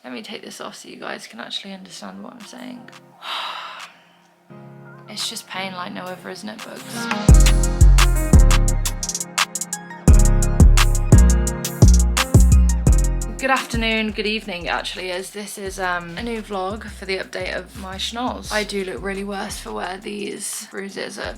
Let me take this off so you guys can actually understand what I'm saying. It's just pain like no other, isn't it, bugs? Good afternoon, good evening actually, as this is a new vlog for the update of my schnoz. I do look really worse for wear these bruises are.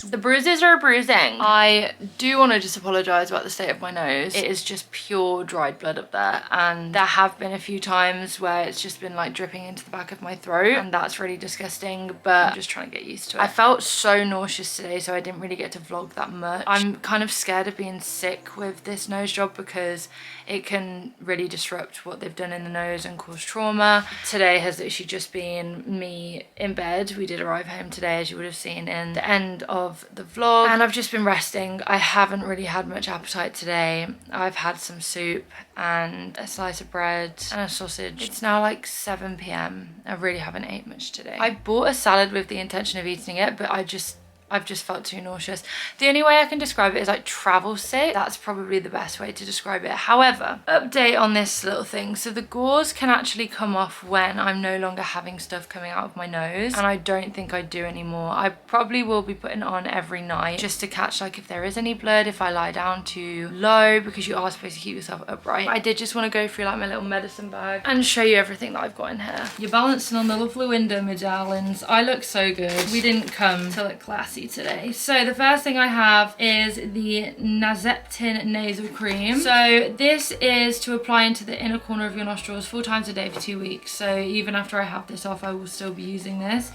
The bruises are bruising. I do want to just apologise about the state of my nose. It is just pure dried blood up there, and there have been a few times where it's just been like dripping into the back of my throat, and that's really disgusting, but I'm just trying to get used to it. I felt so nauseous today, so I didn't really get to vlog that much. I'm kind of scared of being sick with this nose job because it can really disrupt what they've done in the nose and cause trauma. Today has literally just been me in bed. We did arrive home today, as you would have seen in the end of the vlog, and I've just been resting. I haven't really had much appetite today. I've had some soup and a slice of bread and a sausage. It's now like 7 p.m. I really haven't ate much today. I bought a salad with the intention of eating it, but I've just felt too nauseous. The only way I can describe it is like travel sick. That's probably the best way to describe it. However, update on this little thing. So the gauze can actually come off when I'm no longer having stuff coming out of my nose, and I don't think I do anymore. I probably will be putting it on every night just to catch like if there is any blood, if I lie down too low, because you are supposed to keep yourself upright. I did just want to go through like my little medicine bag and show you everything that I've got in here. You're balancing on the lovely window, my darlings. I look so good. We didn't come to look classy today. So the first thing I have is the Nazeptin nasal cream. So this is to apply into the inner corner of your nostrils 4 times a day for 2 weeks. So even after I have this off, I will still be using this.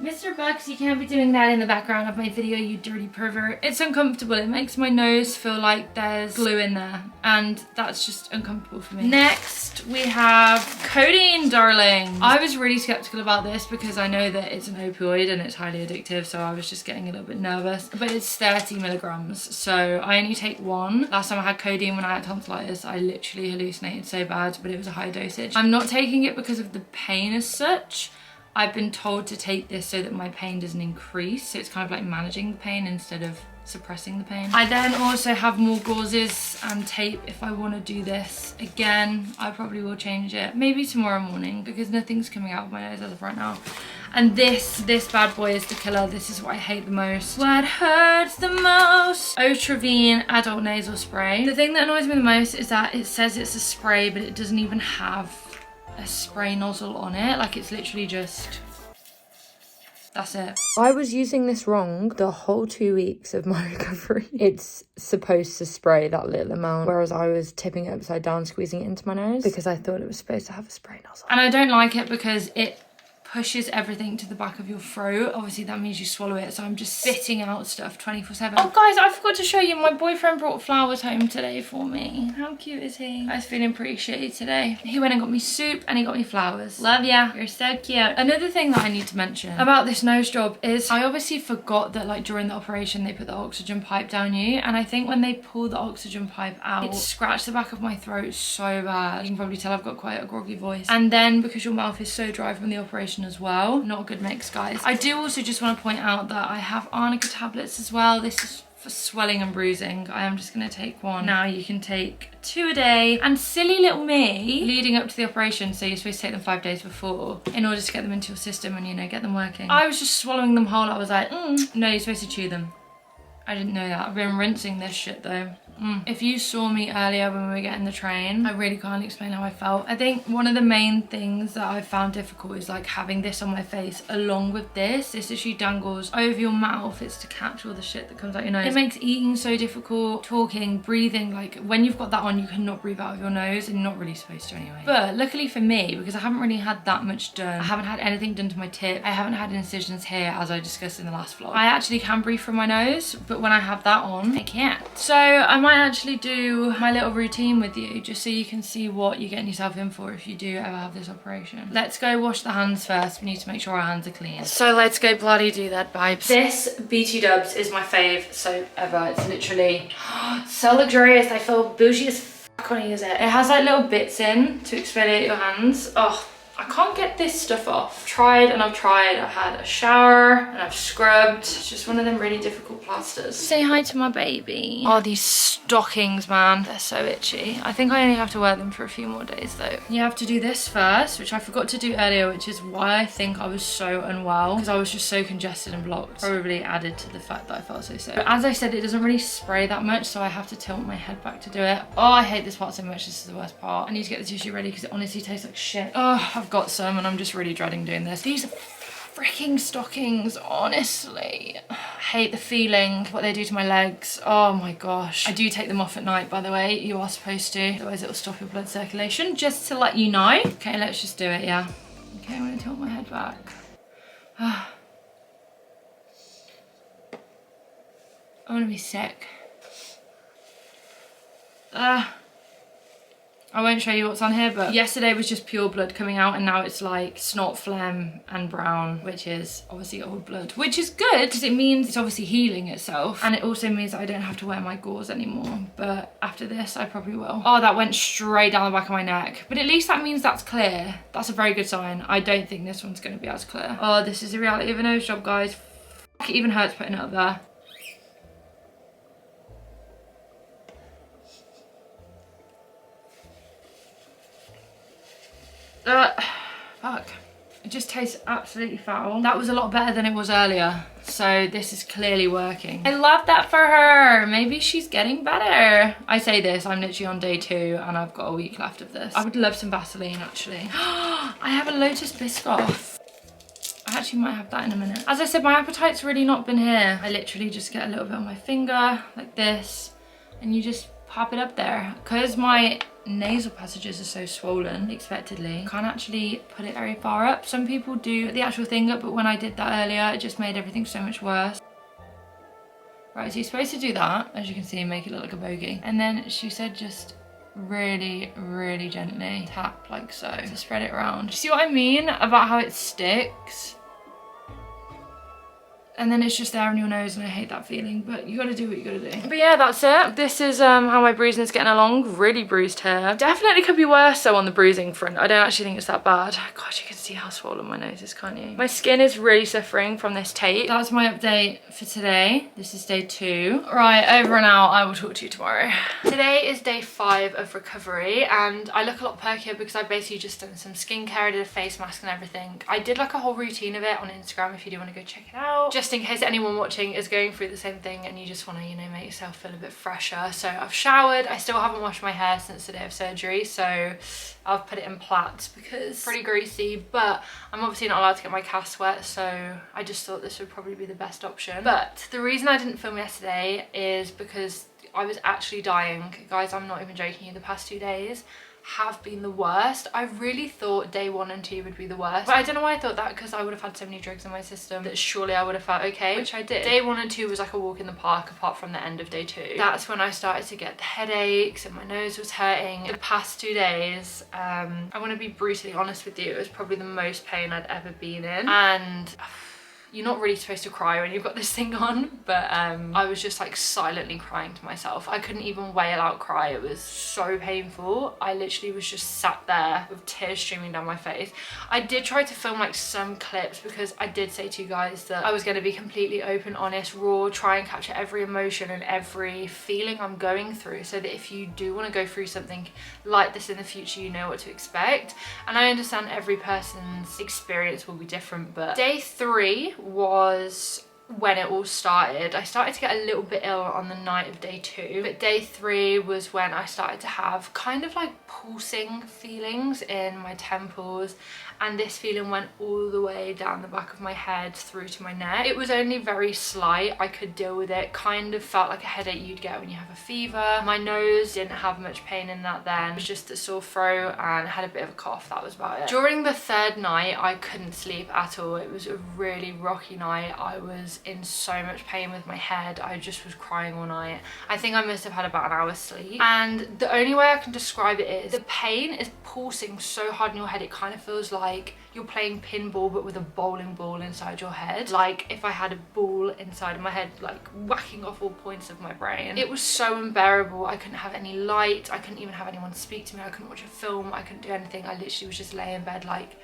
Mr. Bucks, you can't be doing that in the background of my video, you dirty pervert. It's uncomfortable. It makes my nose feel like there's glue in there, and that's just uncomfortable for me. Next, we have codeine, darling. I was really skeptical about this because I know that it's an opioid and it's highly addictive, so I was just getting a little bit nervous. But it's 30 milligrams, so I only take 1. Last time I had codeine when I had tonsillitis, I literally hallucinated so bad, but it was a high dosage. I'm not taking it because of the pain as such. I've been told to take this so that my pain doesn't increase. So it's kind of like managing the pain instead of suppressing the pain. I then also have more gauzes and tape if I want to do this again. I probably will change it maybe tomorrow morning because nothing's coming out of my nose as of right now. And this bad boy is the killer. This is what I hate the most. What hurts the most? Otravine adult nasal spray. The thing that annoys me the most is that it says it's a spray, but it doesn't even have a spray nozzle on it. Like, it's literally just, that's it. I was using this wrong the whole 2 weeks of my recovery. It's supposed to spray that little amount, whereas I was tipping it upside down, squeezing it into my nose because I thought it was supposed to have a spray nozzle. And I don't like it because it pushes everything to the back of your throat. Obviously that means you swallow it, so I'm just spitting out stuff 24/7. Oh guys, I forgot to show you, my boyfriend brought flowers home today for me. How cute is he? I was feeling pretty shitty today. He went and got me soup and he got me flowers. Love ya, you're so cute. Another thing that I need to mention about this nose job is I obviously forgot that like during the operation they put the oxygen pipe down you, and I think when they pull the oxygen pipe out, it scratched the back of my throat so bad. You can probably tell I've got quite a groggy voice. And then because your mouth is so dry from the operation as well, not a good mix, guys. I do also just want to point out that I have arnica tablets as well. This is for swelling and bruising. I am just going to take 1. Now you can take 2 a day. And silly little me, leading up to the operation, so you're supposed to take them 5 days before in order to get them into your system and, you know, get them working. I was just swallowing them whole. I was like, no, you're supposed to chew them. I didn't know that. I've been rinsing this shit though. If you saw me earlier when we were getting the train, I really can't explain how I felt. I think one of the main things that I found difficult is like having this on my face along with this. This issue dangles over your mouth. It's to catch all the shit that comes out your nose. It makes eating so difficult, talking, breathing. Like when you've got that on, you cannot breathe out of your nose, and you're not really supposed to anyway. But luckily for me, because I haven't really had that much done, I haven't had anything done to my tip, I haven't had incisions here as I discussed in the last vlog. I actually can breathe from my nose, but when I have that on, I can't. So I might actually do my little routine with you just so you can see what you're getting yourself in for if you do ever have this operation. Let's go wash the hands first. We need to make sure our hands are clean. So let's go bloody do that, vibes. This BT Dubs is my fave soap ever. It's literally so luxurious. I feel bougie as fuck when I use it. It has like little bits in to exfoliate your hands. Oh, I can't get this stuff off. Tried and I've tried. I've had a shower and I've scrubbed. It's just one of them really difficult plasters. Say hi to my baby. Oh, these stockings, man. They're so itchy. I think I only have to wear them for a few more days though. You have to do this first, which I forgot to do earlier, which is why I think I was so unwell, because I was just so congested and blocked. Probably added to the fact that I felt so sick. But as I said, it doesn't really spray that much, so I have to tilt my head back to do it. Oh, I hate this part so much. This is the worst part. I need to get the tissue ready because it honestly tastes like shit. Oh, I've got some and I'm just really dreading doing this. These are freaking stockings, honestly. I hate the feeling, what they do to my legs. Oh my gosh. I do take them off at night, by the way. You are supposed to, otherwise it'll stop your blood circulation, just to let you know. Okay, let's just do it, yeah. Okay, I'm gonna tilt my head back. I wanna be sick. I won't show you what's on here, but yesterday was just pure blood coming out and now it's like snot, phlegm and brown, which is obviously old blood, which is good because it means it's obviously healing itself, and it also means that I don't have to wear my gauze anymore. But after this I probably will. Oh, that went straight down the back of my neck, but at least that means that's clear. That's a very good sign. I don't think this one's going to be as clear. Oh, this is the reality of a nose job, guys. It even hurts putting it up there. Fuck. It just tastes absolutely foul. That was a lot better than it was earlier. So this is clearly working. I love that for her. Maybe she's getting better. I say this, I'm literally on day 2 and I've got a week left of this. I would love some Vaseline actually. I have a Lotus Biscoff. I actually might have that in a minute. As I said, my appetite's really not been here. I literally just get a little bit on my finger like this and you just pop it up there. Because my nasal passages are so swollen, expectedly, can't actually put it very far up. Some people do the actual thing up, but when I did that earlier, it just made everything so much worse. Right, so you're supposed to do that, as you can see, and make it look like a bogey. And then she said just really, really gently tap like so to spread it around. Do you see what I mean about how it sticks? And then it's just there on your nose and I hate that feeling, but you gotta do what you gotta do. But yeah, that's it. This is how my bruising is getting along. Really bruised hair. Definitely could be worse though on the bruising front. I don't actually think it's that bad. God, you can see how swollen my nose is, can't you? My skin is really suffering from this tape. That's my update for today. This is day 2. Right, over and out. I will talk to you tomorrow. Today is day 5 of recovery and I look a lot perkier because I've basically just done some skincare. I did a face mask and everything. I did like a whole routine of it on Instagram if you do want to go check it out. Just in case anyone watching is going through the same thing and you just want to, you know, make yourself feel a bit fresher. So I've showered. I still haven't washed my hair since the day of surgery, so I've put it in plaits because it's pretty greasy, but I'm obviously not allowed to get my cast wet, so I just thought this would probably be the best option. But the reason I didn't film yesterday is because I was actually dying. Guys, I'm not even joking you, the past 2 days have been the worst. I really thought day 1 and 2 would be the worst, but I don't know why I thought that, because I would have had so many drugs in my system that surely I would have felt okay, which I did. Day 1 and 2 was like a walk in the park apart from the end of day 2. That's when I started to get the headaches and my nose was hurting. The past 2 days, I want to be brutally honest with you, it was probably the most pain I'd ever been in, and you're not really supposed to cry when you've got this thing on, but I was just like silently crying to myself. I couldn't even wail out cry. It was so painful. I literally was just sat there with tears streaming down my face. I did try to film like some clips because I did say to you guys that I was going to be completely open, honest, raw, try and capture every emotion and every feeling I'm going through, so that if you do want to go through something like this in the future, you know what to expect. And I understand every person's experience will be different, but day 3 was when it all started. I started to get a little bit ill on the night of day 2, but day 3 was when I started to have kind of like pulsing feelings in my temples, and this feeling went all the way down the back of my head through to my neck. It was only very slight. I could deal with it. Kind of felt like a headache you'd get when you have a fever. My nose didn't have much pain in that then. It was just a sore throat and had a bit of a cough. That was about it. During the 3rd night, I couldn't sleep at all. It was a really rocky night. I was was in so much pain with my head. I just was crying all night. I think I must have had about an hour's sleep. And the only way I can describe it is the pain is pulsing so hard in your head. It kind of feels like you're playing pinball but with a bowling ball inside your head. Like if I had a ball inside of my head, like whacking off all points of my brain. It was so unbearable. I couldn't have any light. I couldn't even have anyone speak to me. I couldn't watch a film. I couldn't do anything. I literally was just laying in bed like,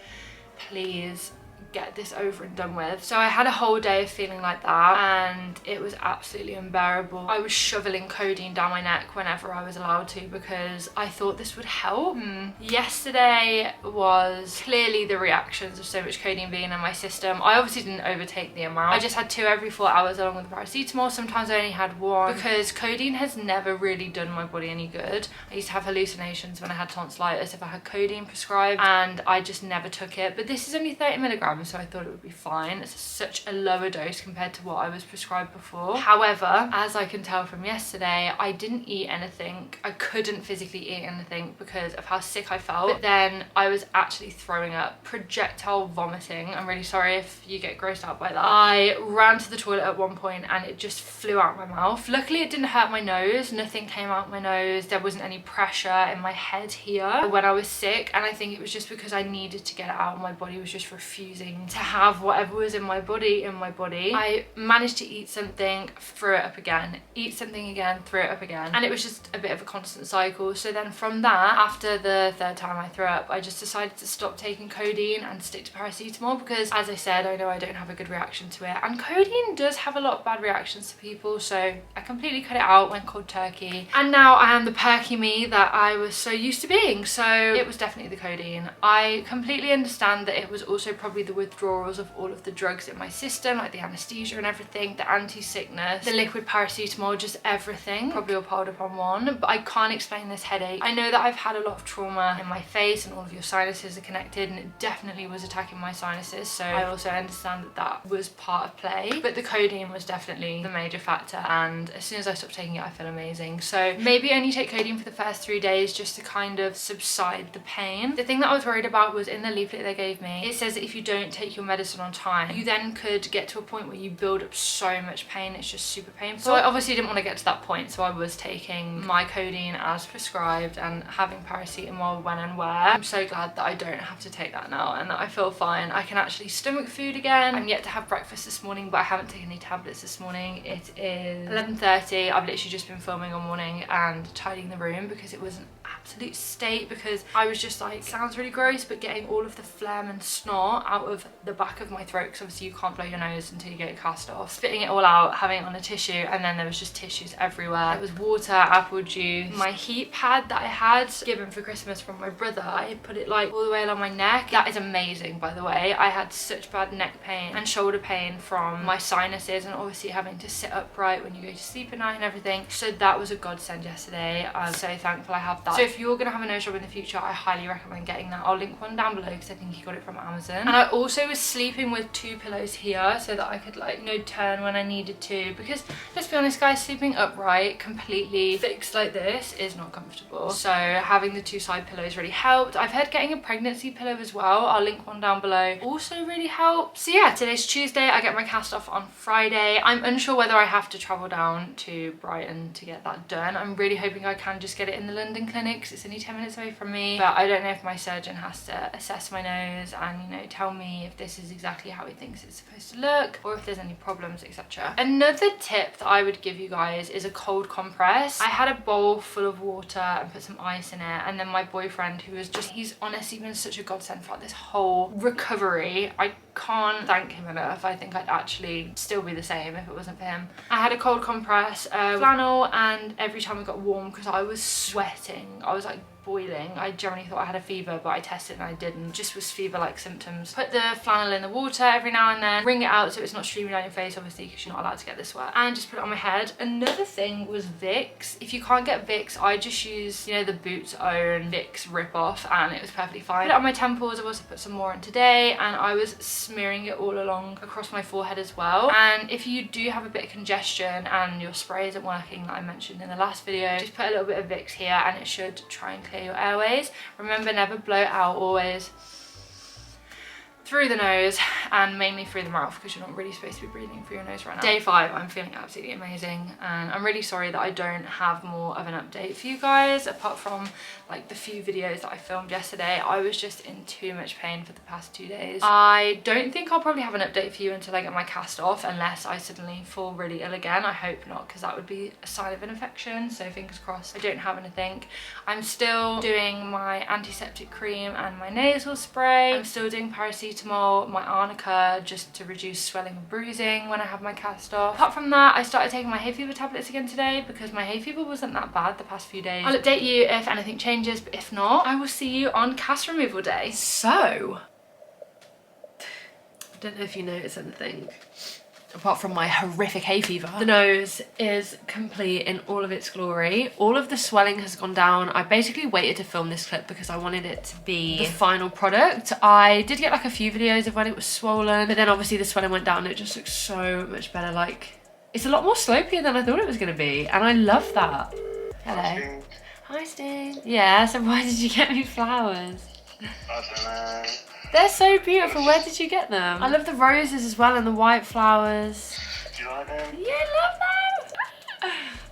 please get this over and done with. So I had a whole day of feeling like that, and it was absolutely unbearable. I was shoveling codeine down my neck whenever I was allowed to because I thought this would help. Yesterday was clearly the reactions of so much codeine being in my system. I obviously didn't overtake the amount. I just had 2 every 4 hours along with the paracetamol. Sometimes I only had 1 because codeine has never really done my body any good. I used to have hallucinations when I had tonsillitis if I had codeine prescribed, and I just never took it. But this is only 30 milligrams, so I thought it would be fine. It's such a lower dose compared to what I was prescribed before. However, as I can tell from yesterday, I didn't eat anything. I couldn't physically eat anything because of how sick I felt. But then I was actually throwing up, projectile vomiting. I'm really sorry if you get grossed out by that. I ran to the toilet at one point and it just flew out my mouth. Luckily it didn't hurt my nose. Nothing came out my nose. There wasn't any pressure in my head here when I was sick, and I think it was just because I needed to get it out. My body was just refusing to have whatever was in my body. I managed to eat something, threw it up again, eat something again, threw it up again, and it was just a bit of a constant cycle. So then from that, after the 3rd time I threw up, I just decided to stop taking codeine and stick to paracetamol because, as I said, I know I don't have a good reaction to it, and codeine does have a lot of bad reactions to people, so I completely cut it out, went cold turkey, and now I am the perky me that I was so used to being. So it was definitely the codeine. I completely understand that it was also probably the withdrawals of all of the drugs in my system, like the anesthesia and everything, the anti-sickness, the liquid paracetamol, just everything probably all piled up on one. But I can't explain this headache. I know that I've had a lot of trauma in my face and all of your sinuses are connected, and it definitely was attacking my sinuses, so I also understand that that was part of play. But the codeine was definitely the major factor, and as soon as I stopped taking it I feel amazing. So maybe only take codeine for the first 3 days just to kind of subside the pain. The thing that I was worried about was in the leaflet they gave me, it says that if you don't take your medicine on time, you then could get to a point where you build up so much pain, it's just super painful. So I obviously didn't want to get to that point, so I was taking my codeine as prescribed and having paracetamol when and where. I'm so glad that I don't have to take that now and that I feel fine. I can actually stomach food again. I'm yet to have breakfast this morning, but I haven't taken any tablets this morning. It is 11:30. I've literally just been filming all morning and tidying the room because it was an absolute state, because I was just like, sounds really gross, but getting all of the phlegm and snot out of the back of my throat, because obviously you can't blow your nose until you get it cast off, spitting it all out, having it on a tissue, and then there was just tissues everywhere. There was water, apple juice, my heat pad that I had given for Christmas from my brother. I put it like all the way along my neck. That is amazing, by the way. I had such bad neck pain and shoulder pain from my sinuses, and obviously having to sit upright when you go to sleep at night and everything, so that was a godsend yesterday. I'm so thankful I have that. So if you're gonna have a nose job in the future, I highly recommend getting that. I'll link one down below because I think he got it from Amazon. And I also was sleeping with 2 pillows here so that I could, like, you know, turn when I needed to, because let's be honest guys, sleeping upright completely fixed like this is not comfortable. So having the 2 side pillows really helped. I've heard getting a pregnancy pillow as well, I'll link one down below, also really helps. So yeah, today's Tuesday. I get my cast off on Friday. I'm unsure whether I have to travel down to Brighton to get that done. I'm really hoping I can just get it in the London clinic because it's only 10 minutes away from me, but I don't know if my surgeon has to assess my nose and, you know, tell me if this is exactly how he thinks it's supposed to look or if there's any problems, etc. Another tip that I would give you guys is a cold compress. I had a bowl full of water and put some ice in it, and then my boyfriend, who was just, he's honestly been such a godsend throughout this whole recovery. I can't thank him enough. I think I'd actually still be the same if it wasn't for him. I had a cold compress, flannel, and every time it got warm, because I was sweating, I was like boiling. I generally thought I had a fever, but I tested and I didn't. Just was fever-like symptoms. Put the flannel in the water every now and then, wring it out so it's not streaming down your face, obviously, because you're not allowed to get this wet, and just put it on my head. Another thing was Vicks. If you can't get Vicks, I just use, you know, the Boots own Vicks rip-off, and it was perfectly fine. Put it on my temples. I've also put some more on today, and I was smearing it all along across my forehead as well. And if you do have a bit of congestion and your spray isn't working, like I mentioned in the last video, just put a little bit of Vicks here and it should try and clear your airways. Remember, never blow it out, always through the nose and mainly through the mouth, because you're not really supposed to be breathing through your nose right now. Day 5, I'm feeling absolutely amazing, and I'm really sorry that I don't have more of an update for you guys apart from like the few videos that I filmed yesterday. I was just in too much pain for the past 2 days. I don't think I'll probably have an update for you until I get my cast off, unless I suddenly fall really ill again. I hope not, because that would be a sign of an infection, so fingers crossed I don't have anything. I'm still doing my antiseptic cream and my nasal spray. I'm still doing paracetamol, my arnica, just to reduce swelling and bruising when I have my cast off. Apart from that, I started taking my hay fever tablets again today because my hay fever wasn't that bad the past few days. I'll update you if anything changes, but if not, I will see you on cast removal day. So, I don't know if you noticed anything. Apart from my horrific hay fever, the nose is complete in all of its glory. All of the swelling has gone down. I basically waited to film this clip because I wanted it to be the final product. I did get like a few videos of when it was swollen, but then obviously the swelling went down and it just looks so much better. Like, it's a lot more slopier than I thought it was gonna be, and I love that. Hello. Hi, Sting. Yeah, so why did you get me flowers? I don't know. They're so beautiful. Where did you get them? I love the roses as well and the white flowers. Do you like them? Yeah, I love them.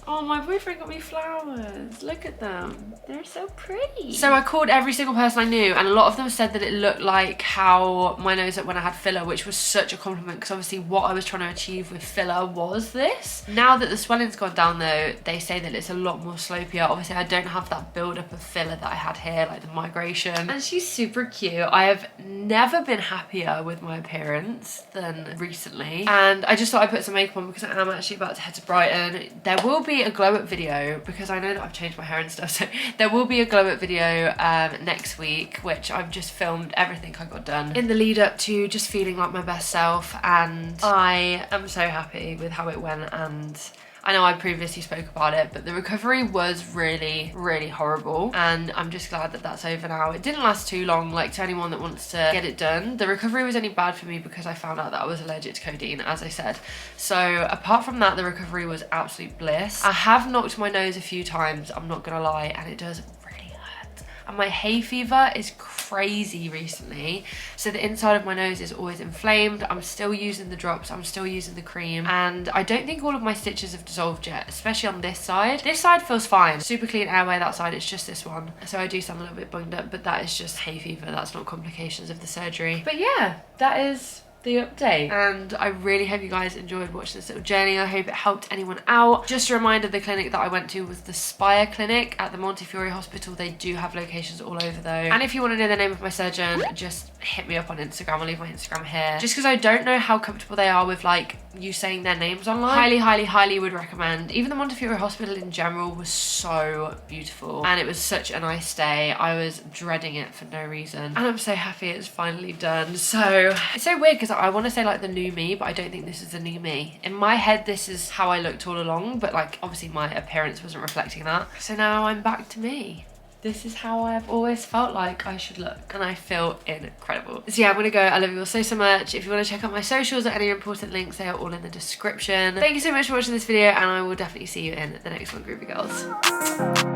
Oh, my boyfriend got me flowers. Look at them. They're so pretty. So I called every single person I knew, and a lot of them said that it looked like how my nose looked when I had filler, which was such a compliment, because obviously what I was trying to achieve with filler was this. Now that the swelling's gone down though, they say that it's a lot more slopier. Obviously I don't have that build up of filler that I had here, like the migration. And she's super cute. I have never been happier with my appearance than recently. And I just thought I'd put some makeup on because I am actually about to head to Brighton. There will be a glow up video, because I know that I've changed my hair and stuff, so there will be a glow up video next week, which I've just filmed everything I got done in the lead up to just feeling like my best self, and I am so happy with how it went. And I know I previously spoke about it, but the recovery was really, really horrible, and I'm just glad that that's over now. It didn't last too long, like to anyone that wants to get it done. The recovery was only bad for me because I found out that I was allergic to codeine, as I said. So apart from that, the recovery was absolute bliss. I have knocked my nose a few times, I'm not gonna lie, and it does really hurt. And my hay fever is crazy recently, so the inside of my nose is always inflamed. I'm still using the drops, I'm still using the cream, and I don't think all of my stitches have dissolved yet, especially on this side. This side feels fine, super clean airway. That side, it's just this one, so I do sound a little bit bunged up, but that is just hay fever, that's not complications of the surgery. But yeah, that is the update, and I really hope you guys enjoyed watching this little journey. I hope it helped anyone out. Just a reminder, the clinic that I went to was the Spire Clinic at the Montefiore Hospital. They do have locations all over though, and if you want to know the name of my surgeon, just hit me up on Instagram. I'll leave my Instagram here, just because I don't know how comfortable they are with like you saying their names online. Highly would recommend. Even the Montefiore Hospital in general was so beautiful, and it was such a nice day. I was dreading it for no reason, and I'm so happy it's finally done. So it's so weird because I want to say like the new me, but I don't think this is the new me. In my head, this is how I looked all along, but like obviously my appearance wasn't reflecting that. So now I'm back to me. This is how I've always felt like I should look, and I feel incredible. So yeah, I'm gonna go. I love you all so much. If you want to check out my socials or any important links, they are all in the description. Thank you so much for watching this video, and I will definitely see you in the next one, groovy girls.